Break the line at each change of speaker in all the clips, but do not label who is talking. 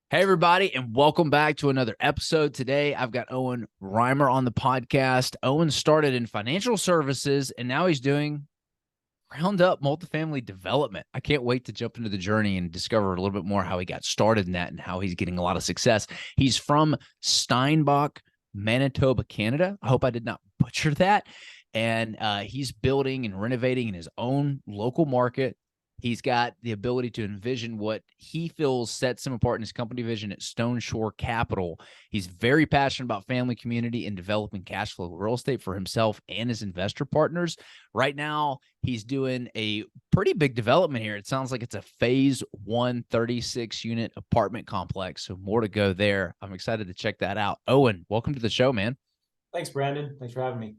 Hey, everybody, and welcome back to another episode. Today, I've got Owen Reimer on the podcast. Owen started in financial services, and now he's doing ground up multifamily development. I can't wait to jump into the journey and discover a little bit more how he got started in that and how he's getting a lot of success. He's from Steinbach, Manitoba, Canada. I hope I did not butcher that. And he's building and renovating in his own local market. He's got the ability to envision what he feels sets him apart in his company vision at Stoneshore Capital. He's very passionate about family, community, and developing cash flow real estate for himself and his investor partners. Right now, he's doing a pretty big development here. It sounds like it's a phase 1 36-unit apartment complex. So more to go there. I'm excited to check that out. Owen, welcome to the show, man.
Thanks, Brandon. Thanks for having me.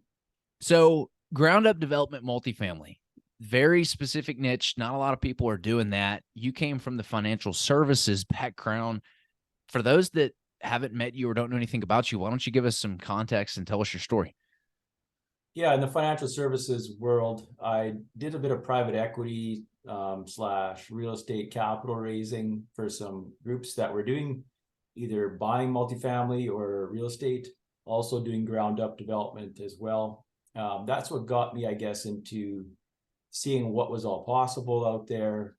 So ground up development multifamily, very specific niche. Not a lot of people are doing that. You came from the financial services background. For those that haven't met you or don't know anything about you, why don't you give us some context and tell us your story?
Yeah, in the financial services world, I did a bit of private equity slash real estate capital raising for some groups that were doing either buying multifamily or real estate, also doing ground up development as well. That's what got me, I guess, into seeing what was all possible out there.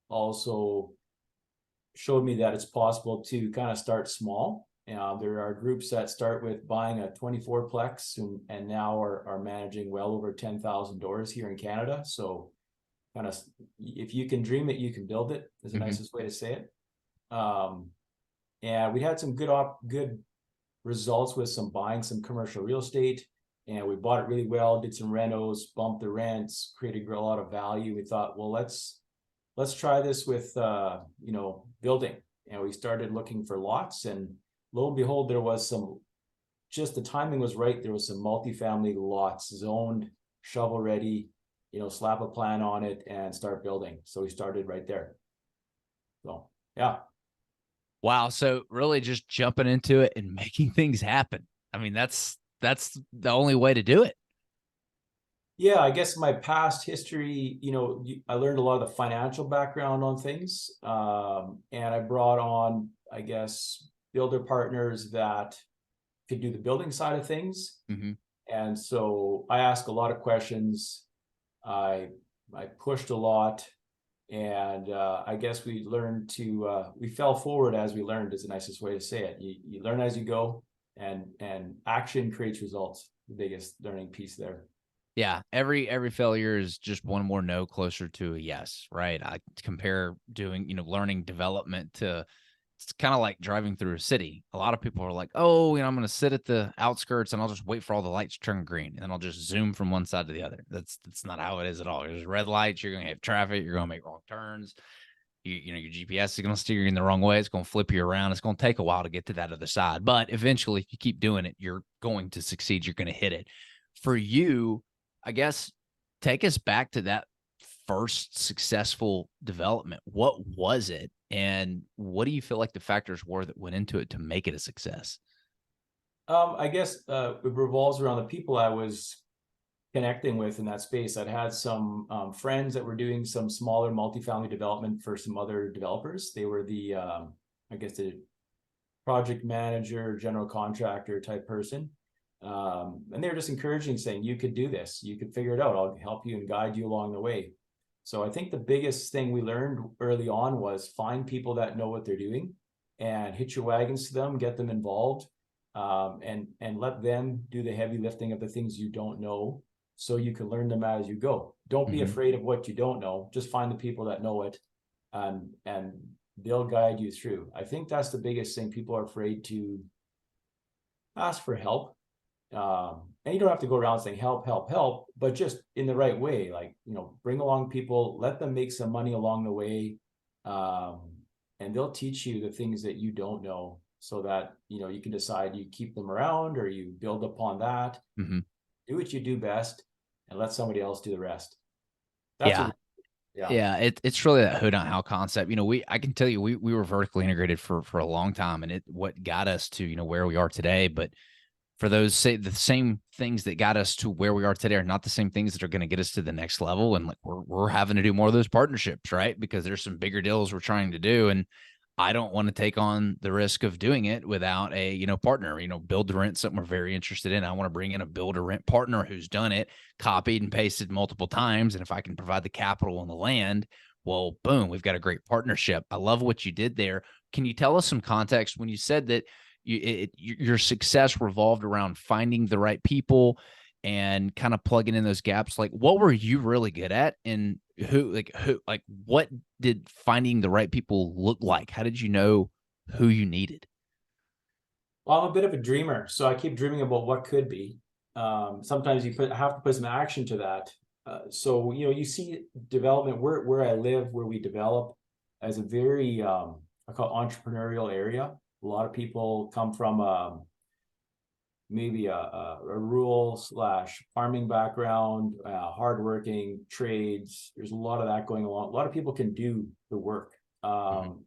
Also showed me that it's possible to kind of start small. There are groups that start with buying a 24-plex and now are managing well over 10,000 doors here in Canada. So kind of, if you can dream it, you can build it is the nicest way to say it. And we had some good results with buying some commercial real estate, and we bought it really well, did some renos, bumped the rents, created a lot of value. We thought, well, let's try this with building. And we started looking for lots, and lo and behold, there was just the timing was right. There was some multifamily lots zoned, shovel ready, slap a plan on it and start building. So we started right there. So yeah.
Wow. So really just jumping into it and making things happen. I mean, that's the only way to do it.
Yeah, I guess my past history, I learned a lot of the financial background on things. And I brought on, I guess, builder partners that could do the building side of things.
Mm-hmm.
And so I asked a lot of questions. I pushed a lot. And I guess we learned we fell forward as we learned is the nicest way to say it. You learn as you go, and action creates results. The biggest learning piece there.
Yeah, every failure is just one more no closer to a yes, right? I compare doing, learning development to, it's kind of like driving through a city. A lot of people are like, oh, I'm going to sit at the outskirts and I'll just wait for all the lights to turn green, and then I'll just zoom from one side to the other. That's not how it is at all. There's red lights, you're going to have traffic, you're going to make wrong turns. Your GPS is going to steer you in the wrong way. It's going to flip you around. It's going to take a while to get to that other side. But eventually, if you keep doing it, you're going to succeed. You're going to hit it. For you, I guess, take us back to that first successful development. What was it? And what do you feel like the factors were that went into it to make it a success?
I guess it revolves around the people I was connecting with in that space. I'd had some friends that were doing some smaller multifamily development for some other developers. They were the project manager, general contractor type person. And they were just encouraging, saying, you could do this, you could figure it out, I'll help you and guide you along the way. So I think the biggest thing we learned early on was find people that know what they're doing and hitch your wagons to them, get them involved, and let them do the heavy lifting of the things you don't know, so you can learn them as you go. Don't be afraid of what you don't know. Just find the people that know it, and they'll guide you through. I think that's the biggest thing. People are afraid to ask for help. And you don't have to go around saying help, but just in the right way, like, bring along people, let them make some money along the way. And they'll teach you the things that you don't know, so that, you can decide you keep them around or you build upon that. Do what you do best and let somebody else do the rest.
That's it's really that who not how concept. I can tell you, we were vertically integrated for a long time, and what got us to, where we are today. But for those, say, the same things that got us to where we are today are not the same things that are going to get us to the next level. And like we're having to do more of those partnerships, right? Because there's some bigger deals we're trying to do. And I don't want to take on the risk of doing it without a, partner, build to rent, something we're very interested in. I want to bring in a build to rent partner who's done it, copied and pasted multiple times. And if I can provide the capital and the land, well, boom, we've got a great partnership. I love what you did there. Can you tell us some context when you said that your success revolved around finding the right people and kind of plugging in those gaps? Like, what were you really good at, and what did finding the right people look like? How did you know who you needed?
Well, I'm a bit of a dreamer, so I keep dreaming about what could be. Sometimes have to put some action to that. So you see development where I live, where we develop, as a very I call it entrepreneurial area. A lot of people come from maybe a rural / farming background, hardworking trades. There's a lot of that going along. A lot of people can do the work.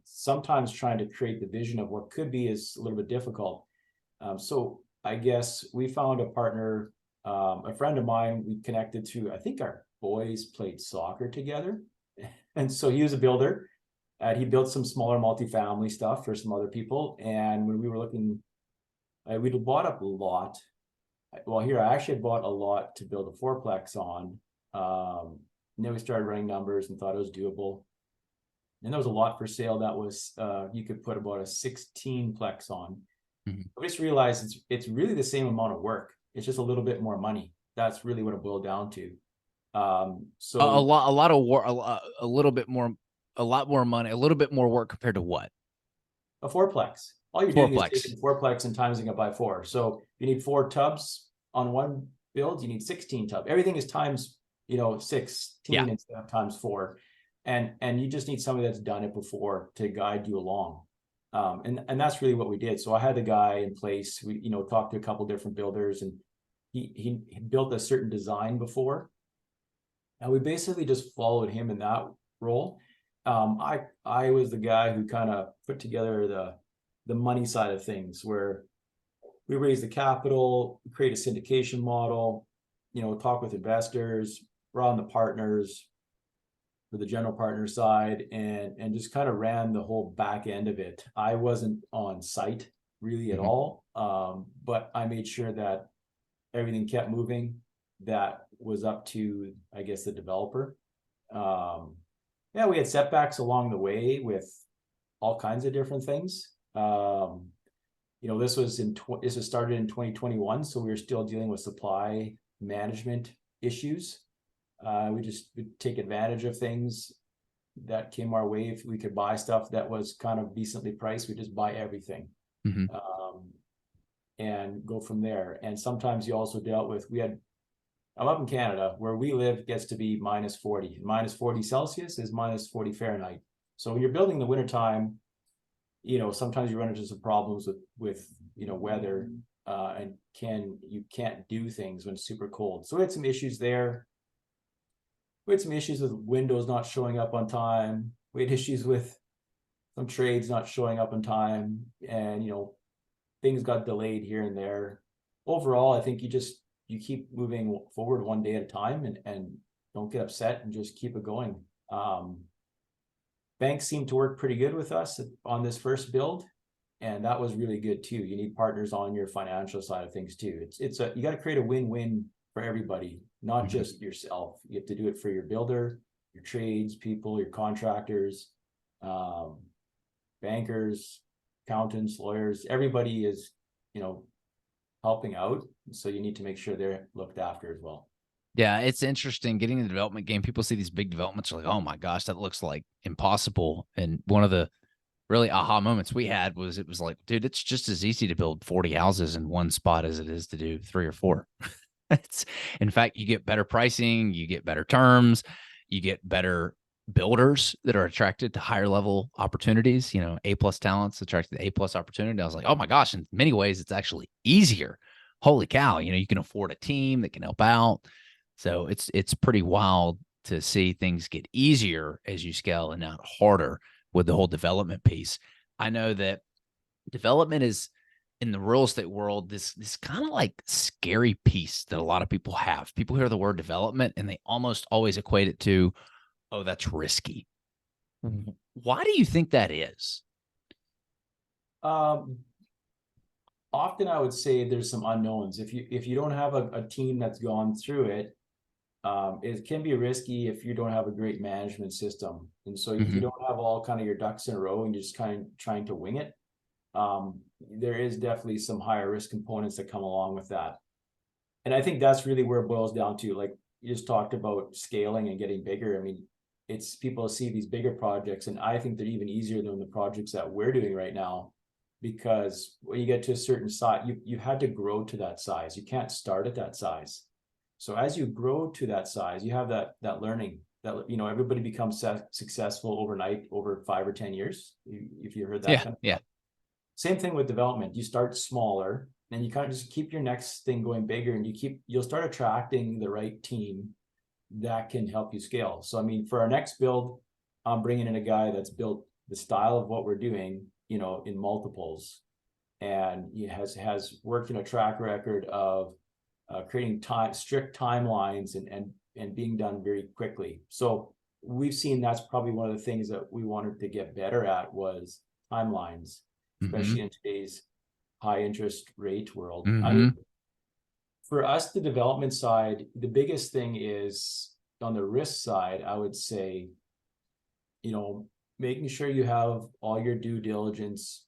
Sometimes trying to create the vision of what could be is a little bit difficult. So I guess we found a partner, a friend of mine. We connected to, I think our boys played soccer together. And so he was a builder. He built some smaller multifamily stuff for some other people. And when we were looking, we'd bought up a lot. Well, here I actually had bought a lot to build a fourplex on. And then we started running numbers and thought it was doable. And there was a lot for sale that was you could put about a 16-plex on. I just realized it's really the same amount of work. It's just a little bit more money. That's really what it boiled down to. So
a lot of work, a little bit more, a lot more money, a little bit more work compared to what?
A fourplex. All you're doing is taking fourplex and timesing it by 4. So you need 4 tubs on one build. You need 16 tubs. Everything is times 16 instead of times 4, and you just need somebody that's done it before to guide you along. And that's really what we did. So I had the guy in place. We talked to a couple different builders, and he built a certain design before, and we basically just followed him in that role. I was the guy who kind of put together the money side of things, where we raise the capital, create a syndication model, talk with investors, brought on the partners for the general partner side, and just kind of ran the whole back end of it. I wasn't on site really at all, but I made sure that everything kept moving. That was up to, I guess, the developer. We had setbacks along the way with all kinds of different things. This was started in 2021, so we were still dealing with supply management issues. We just would take advantage of things that came our way. If we could buy stuff that was kind of decently priced, we just buy everything, and go from there. And sometimes you also dealt with, I'm up in Canada, where we live gets to be -40. -40 Celsius is -40 Fahrenheit. So when you're building in the wintertime, sometimes you run into some problems with weather, and you can't do things when it's super cold. So we had some issues there. We had some issues with windows not showing up on time. We had issues with some trades not showing up on time, and things got delayed here and there. Overall, I think you keep moving forward one day at a time, and don't get upset, and just keep it going. Banks seem to work pretty good with us on this first build, and that was really good too. You need partners on your financial side of things too. You got to create a win-win for everybody, not just yourself. You have to do it for your builder, your trades people, your contractors, bankers, accountants, lawyers. Everybody is helping out, so you need to make sure they're looked after as well.
Yeah, it's interesting getting in the development game. People see these big developments, are like, oh my gosh, that looks like impossible. And one of the really aha moments we had was, it was like, dude, it's just as easy to build 40 houses in one spot as it is to do 3 or 4. In fact, you get better pricing, you get better terms, you get better builders that are attracted to higher level opportunities. A+ talents attracted to A+ opportunity. I was like, oh my gosh, in many ways, it's actually easier. Holy cow. You can afford a team that can help out. So it's pretty wild to see things get easier as you scale and not harder with the whole development piece. I know that development is, in the real estate world, this kind of like scary piece that a lot of people have. People hear the word development and they almost always equate it to, oh, that's risky. Why do you think that is?
Um, Often I would say there's some unknowns. If you don't have a team that's gone through it, it can be risky if you don't have a great management system. And so if you
Hmm.
don't have all kind of your ducks in a row and you're just kind of trying to wing it, there is definitely some higher risk components that come along with that. And I think that's really where it boils down to. Like you just talked about scaling and getting bigger. I mean, it's people see these bigger projects, and I think they're even easier than the projects that we're doing right now, because when you get to a certain size, you had to grow to that size. You can't start at that size. So as you grow to that size, you have that learning that, you know, everybody becomes successful overnight over 5 or 10 years. If you heard that
Yeah.
kind of
Yeah.
stuff. Same thing with development. You start smaller and you kind of just keep your next thing going bigger, and you'll start attracting the right team that can help you scale. So, I mean, for our next build, I'm bringing in a guy that's built the style of what we're doing, you know, in multiples, and he has worked in a track record of creating strict timelines and being done very quickly. So we've seen that's probably one of the things that we wanted to get better at was timelines,
Hmm.
especially in today's high interest rate world. I mean,
Hmm.
for us, the development side, the biggest thing is on the risk side, I would say, you know, making sure you have all your due diligence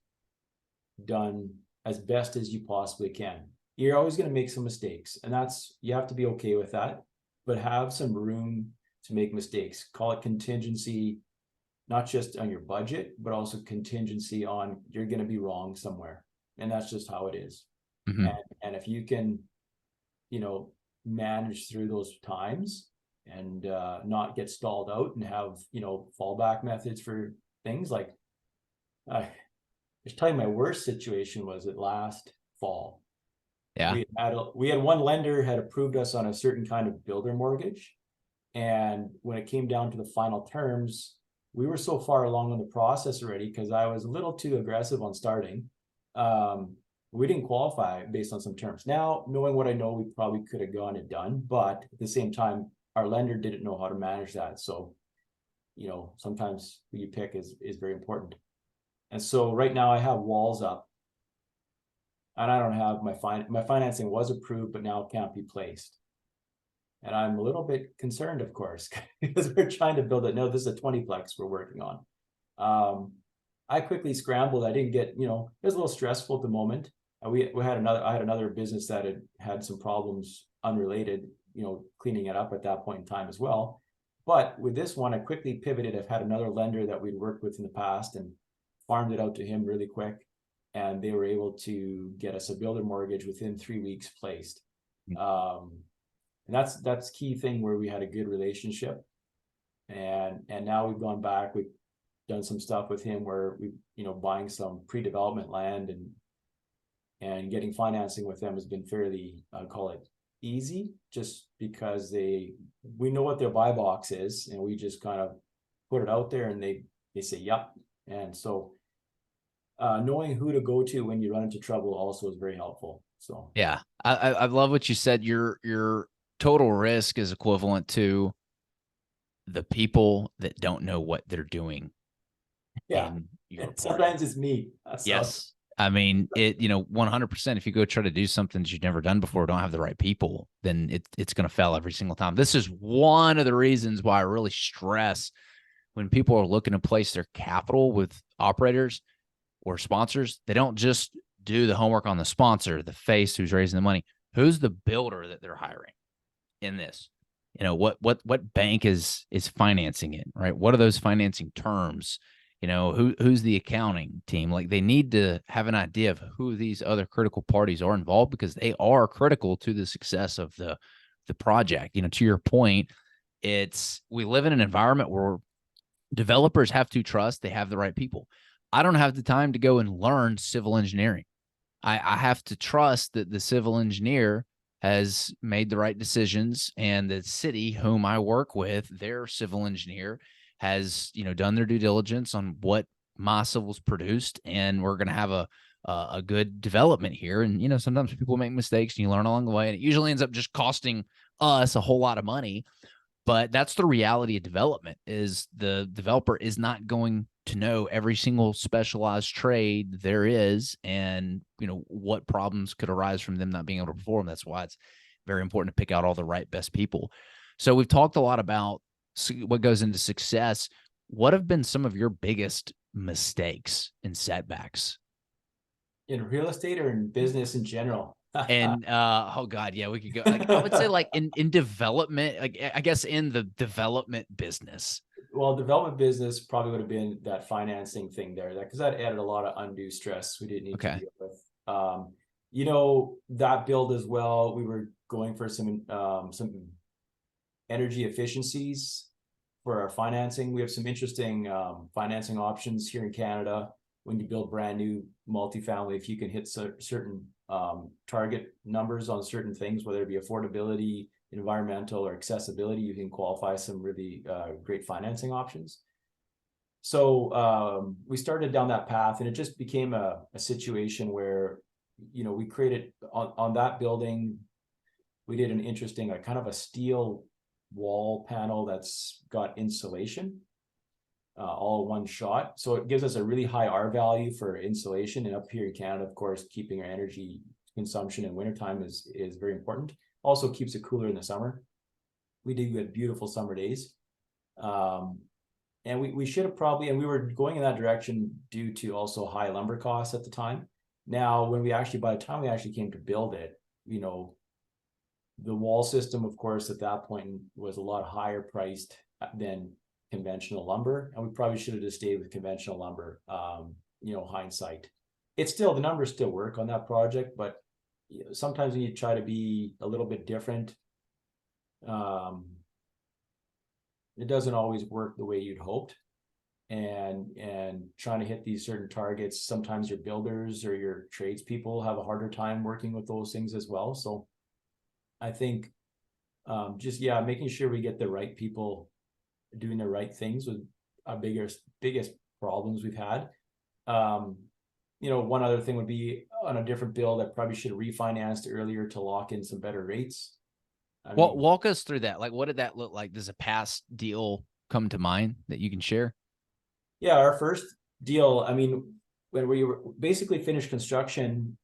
done as best as you possibly can. You're always going to make some mistakes, and that's, you have to be okay with that, but have some room to make mistakes. Call it contingency, not just on your budget, but also contingency on you're going to be wrong somewhere. And that's just how it is.
Hmm.
And if you can, you know, manage through those times and not get stalled out and have, you know, fallback methods for things like, I was telling you my worst situation was at last fall.
Yeah.
We had one lender had approved us on a certain kind of builder mortgage, and when it came down to the final terms, we were so far along in the process already because I was a little too aggressive on starting. Um, we didn't qualify based on some terms. Now, knowing what I know, we probably could have gone and done, but at the same time, our lender didn't know how to manage that. So, you know, sometimes who you pick is very important. And so right now I have walls up, and I don't have my financing was approved, but now it can't be placed. And I'm a little bit concerned, of course, because we're trying to build it. No, this is a 20-plex we're working on. I quickly scrambled. I didn't get, you know, it was a little stressful at the moment. I had another business that had some problems unrelated, you know, cleaning it up at that point in time as well. But with this one, I quickly pivoted. I've had another lender that we'd worked with in the past and farmed it out to him really quick. And they were able to get us a builder mortgage within 3 weeks placed. Um, and that's key thing where we had a good relationship, and now we've gone back, we've done some stuff with him where we, you know, buying some pre-development land and getting financing with them has been fairly, I call it easy, just because we know what their buy box is, and we just kind of put it out there and they say yep. And so knowing who to go to when you run into trouble also is very helpful. So
Yeah. I love what you said. Your total risk is equivalent to the people that don't know what they're doing
yeah,
in your party.
sometimes it's me. So
Yes. I mean, 100%. If you go try to do something that you've never done before, don't have the right people, then it's going to fail every single time. This is one of the reasons why I really stress when people are looking to place their capital with operators or sponsors, they don't just do the homework on the sponsor, the face who's raising the money. Who's the builder that they're hiring in this? You know, what bank is financing it, right? What are those financing terms? You know, who's the accounting team? Like, they need to have an idea of who these other critical parties are involved, because they are critical to the success of the project. You know, to your point, we live in an environment where developers have to trust they have the right people. I don't have the time to go and learn civil engineering. I have to trust that the civil engineer has made the right decisions, and the city whom I work with, their civil engineer has, you know, done their due diligence on what my civil's produced, and we're going to have a good development here. And, you know, sometimes people make mistakes and you learn along the way, and it usually ends up just costing us a whole lot of money. But that's the reality of development, is the developer is not going to know every single specialized trade there is, and what problems could arise from them not being able to perform. That's why it's very important to pick out all the right best people. So we've talked a lot about what goes into success. What have been some of your biggest mistakes and setbacks?
In real estate or in business in general?
And oh god, yeah, we could go, like, I would say, like, in development, like, I guess in the development business.
Well, development business probably would have been that financing thing there, because that added a lot of undue stress we didn't need to
Okay.
deal with. That build as well, we were going for some energy efficiencies for our financing. We have some interesting financing options here in Canada when you build brand new multifamily. If you can hit certain target numbers on certain things, whether it be affordability, environmental, or accessibility, you can qualify some really great financing options. So we started down that path, and it just became a situation where, we created on that building, we did an interesting, kind of a steel wall panel that's got insulation, all one shot. So it gives us a really high R value for insulation. And up here in Canada, of course, keeping our energy consumption in wintertime is very important. Also keeps it cooler in the summer. We do get beautiful summer days. And we should have probably, and we were going in that direction due to also high lumber costs at the time. Now, by the time we actually came to build it, the wall system, of course, at that point was a lot higher priced than conventional lumber. And we probably should have just stayed with conventional lumber, hindsight. The numbers still work on that project, but sometimes when you try to be a little bit different, it doesn't always work the way you'd hoped. And trying to hit these certain targets, sometimes your builders or your tradespeople have a harder time working with those things as well. So I think making sure we get the right people doing the right things was our biggest problems we've had. One other thing would be on a different build, I probably should have refinanced earlier to lock in some better rates.
Well, walk us through that. Like, what did that look like? Does a past deal come to mind that you can share?
Yeah, our first deal, when we were basically finished construction,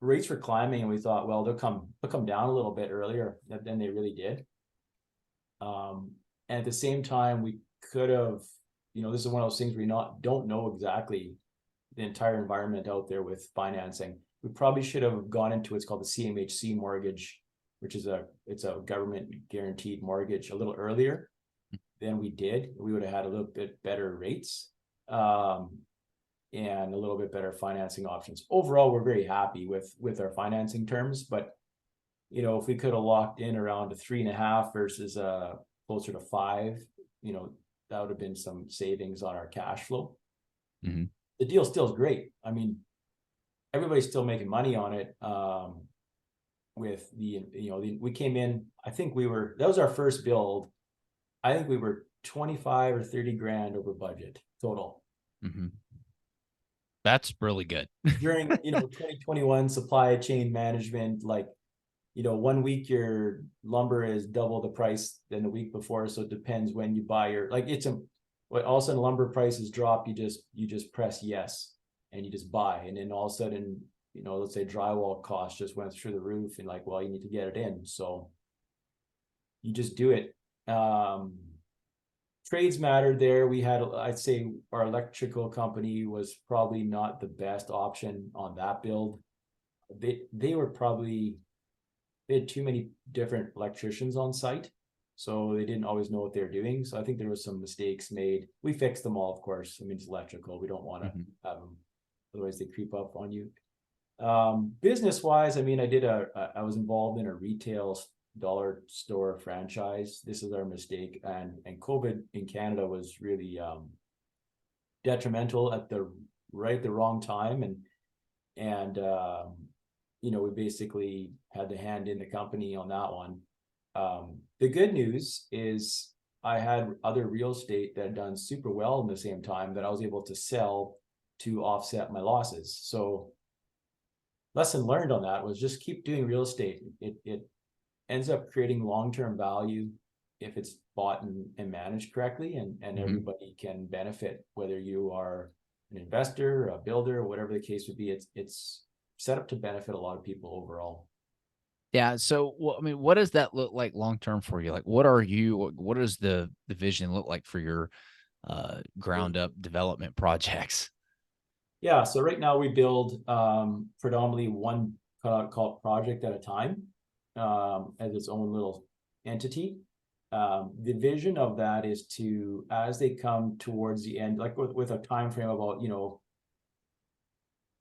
rates were climbing, and we thought, well, they'll come down a little bit earlier than they really did. And at the same time, we could have, this is one of those things where you don't know exactly the entire environment out there with financing. We probably should have gone into what's called the CMHC mortgage, which is it's a government guaranteed mortgage, a little earlier than we did. We would have had a little bit better rates, and a little bit better financing options. Overall, we're very happy with our financing terms, but if we could have locked in around a 3.5 versus closer to 5, that would have been some savings on our cash flow.
Mm-hmm.
The deal still is great. Everybody's still making money on it. With we came in, that was our first build. I think we were 25 or 30 grand over budget total.
Mm-hmm. That's really good.
During 2021 supply chain management, 1 week your lumber is double the price than the week before, so it depends when you buy your, all of a sudden lumber prices drop, you just press yes and you just buy, and then all of a sudden, let's say drywall costs just went through the roof, and you need to get it in, so you just do it. Trades mattered there. We had, I'd say our electrical company was probably not the best option on that build. They had too many different electricians on site, so they didn't always know what they were doing. So I think there was some mistakes made. We fixed them all, of course. It's electrical. We don't want to have them, otherwise they creep up on you. Business wise, I was involved in a retail dollar store franchise. This is our mistake, and COVID in Canada was really detrimental at the wrong time, and we basically had to hand in the company on that one. The good news is I had other real estate that had done super well in the same time that I was able to sell to offset my losses. So lesson learned on that was just keep doing real estate. ends up creating long-term value if it's bought and managed correctly, and everybody can benefit, whether you are an investor, a builder, whatever the case would be. It's set up to benefit a lot of people overall.
Yeah. So, well, I mean, what does that look like long term for you? Like, what does the vision look like for your ground up development projects?
Yeah, so right now we build predominantly one called project at a time, as its own little entity. The vision of that is to, as they come towards the end, like with a time frame about,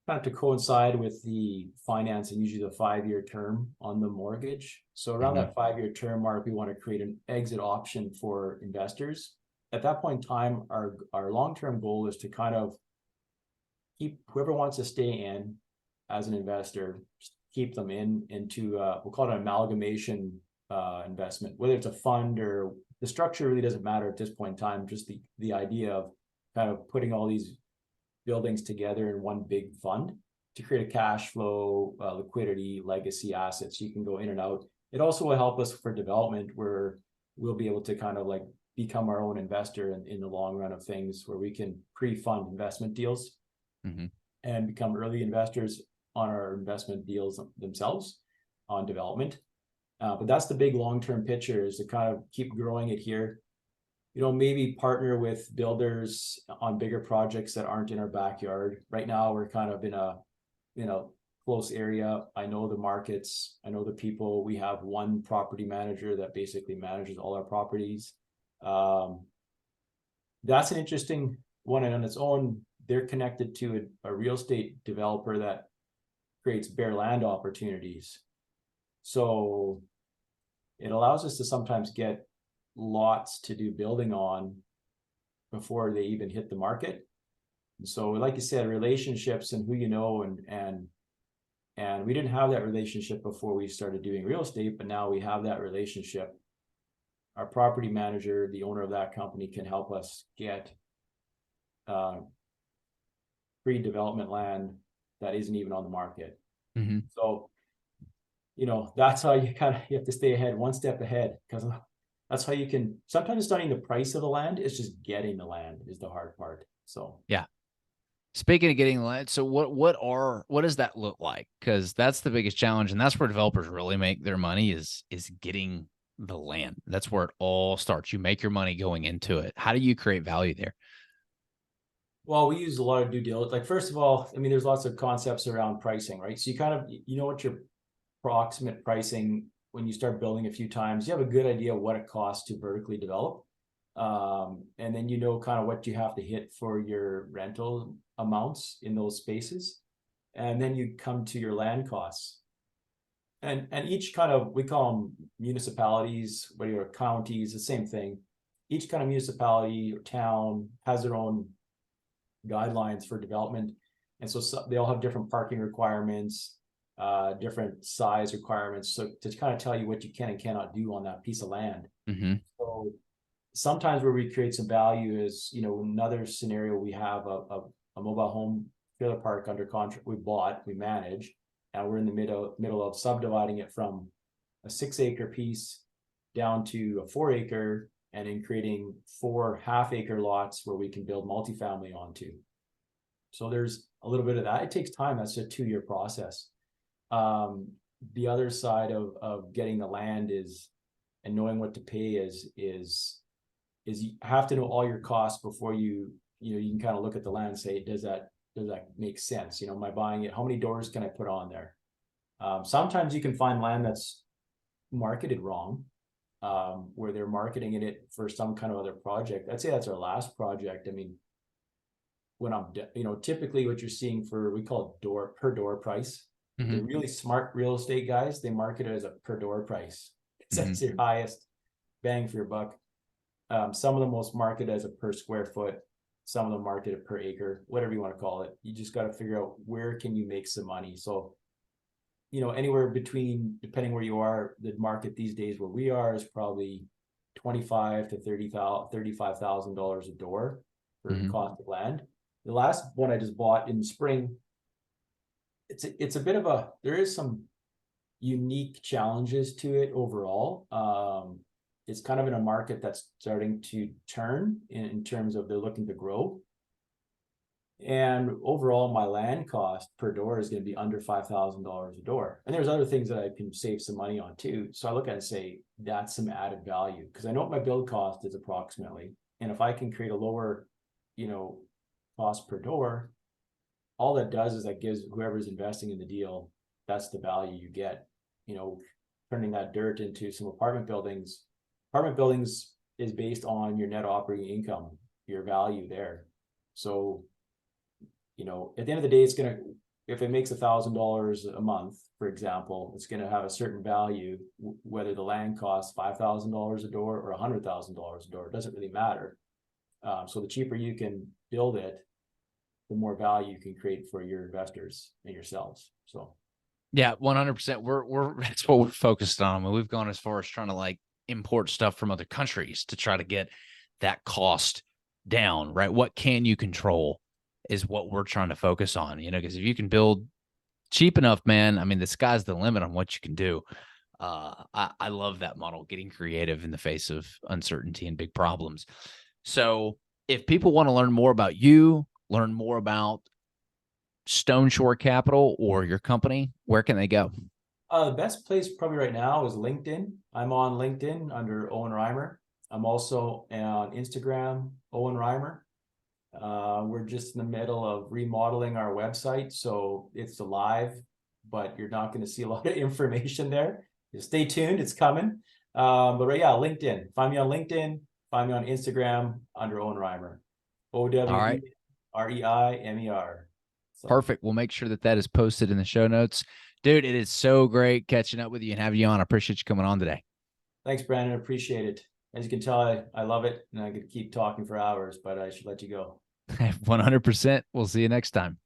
kind of to coincide with the financing, usually the 5-year term on the mortgage. So around
Mhm.
that 5-year term mark, we want to create an exit option for investors. At that point in time, our long-term goal is to kind of keep whoever wants to stay in as an investor, keep them into we'll call it an amalgamation investment, whether it's a fund or the structure really doesn't matter at this point in time. Just the idea of kind of putting all these buildings together in one big fund to create a cash flow, liquidity, legacy assets. You can go in and out. It also will help us for development, where we'll be able to kind of like become our own investor in the long run of things, where we can pre-fund investment deals
Mhm.
and become early investors on our investment deals themselves on development. But that's the big long-term picture, is to kind of keep growing it here. Maybe partner with builders on bigger projects that aren't in our backyard. Right now, we're kind of in a close area. I know the markets, I know the people. We have one property manager that basically manages all our properties. That's an interesting one, and on its own, they're connected to a real estate developer that creates bare land opportunities. So it allows us to sometimes get lots to do building on before they even hit the market. And so, like you said, relationships and who you know, and we didn't have that relationship before we started doing real estate, but now we have that relationship. Our property manager, the owner of that company, can help us get pre-development land that isn't even on the market.
Mhm.
So, that's how you have to stay ahead, one step ahead, because that's how you can, sometimes it's not even the price of the land, it's just getting the land is the hard part. So
Yeah. Speaking of getting land, so what does that look like? Because that's the biggest challenge, and that's where developers really make their money is getting the land. That's where it all starts. You make your money going into it. How do you create value there?
well, we use a lot of due diligence. Like, first of all, I mean, there's lots of concepts around pricing, right? So you kind of, what your approximate pricing, when you start building a few times, you have a good idea what it costs to vertically develop. And then kind of what you have to hit for your rental amounts in those spaces. And then you come to your land costs. And each kind of, we call them municipalities, whatever, counties, the same thing. Each kind of municipality or town has their own guidelines for development. And so they all have different parking requirements, different size requirements. So to kind of tell you what you can and cannot do on that piece of land.
Mm-hmm.
So sometimes where we create some value is, another scenario, we have a mobile home trailer park under contract, we manage, and we're in the middle of subdividing it from a 6-acre piece down to a 4-acre, and in creating 4 half-acre lots where we can build multifamily onto. So there's a little bit of that. It takes time. That's a 2-year process. The other side of getting the land is, and knowing what to pay is you have to know all your costs before you can kind of look at the land and say, does that make sense? Am I buying it? How many doors can I put on there? Sometimes you can find land that's marketed wrong, where they're marketing it for some kind of other project. I'd say that's our last project. I mean, when I'm, typically what you're seeing for, we call it per door price.
Mm-hmm.
The really smart real estate guys, they market it as a per door price. That's your highest bang for your buck. Some of them most market as a per square foot. Some of them market it per acre, whatever you want to call it. You just got to figure out where can you make some money. So, anywhere between, depending where you are, the market these days where we are is probably $25,000 to $35,000 a door for cost of land. The last one I just bought in spring, it's a bit of there is some unique challenges to it overall. It's kind of in a market that's starting to turn in terms of they're looking to grow. And overall, my land cost per door is going to be under $5,000 a door. And there's other things that I can save some money on too. So I look at it and say, that's some added value, because I know what my build cost is approximately. And if I can create a lower, cost per door, all that does is that gives whoever's investing in the deal, that's the value you get, turning that dirt into some apartment buildings. Apartment buildings is based on your net operating income, your value there. So, at the end of the day, it's going to, if it makes $1,000 a month, for example, it's going to have a certain value, whether the land costs $5,000 a door or $100,000 a door, it doesn't really matter. So the cheaper you can build it, the more value you can create for your investors and yourselves. So
yeah, 100%. We're that's what we're focused on. I mean, we've gone as far as trying to like import stuff from other countries to try to get that cost down, right? What can you control is what we're trying to focus on, because if you can build cheap enough, man, I mean, the sky's the limit on what you can do. I love that model, getting creative in the face of uncertainty and big problems. So if people want to learn more about you, learn more about Stoneshore Capital or your company, where can they go?
the best place probably right now is LinkedIn. I'm on LinkedIn under Owen Reimer. I'm also on Instagram, Owen Reimer. We're just in the middle of remodeling our website, so it's alive, but you're not going to see a lot of information there. Just stay tuned, it's coming. But right, yeah, LinkedIn. Find me on LinkedIn. Find me on Instagram under Owen Reimer.
All right.
OWEREIMER. So
Perfect. We'll make sure that that is posted in the show notes. Dude, it is so great catching up with you and having you on. I appreciate you coming on today.
thanks, Brandon. Appreciate it. As you can tell, I love it, and I could keep talking for hours, but I should let you go.
100%. We'll see you next time.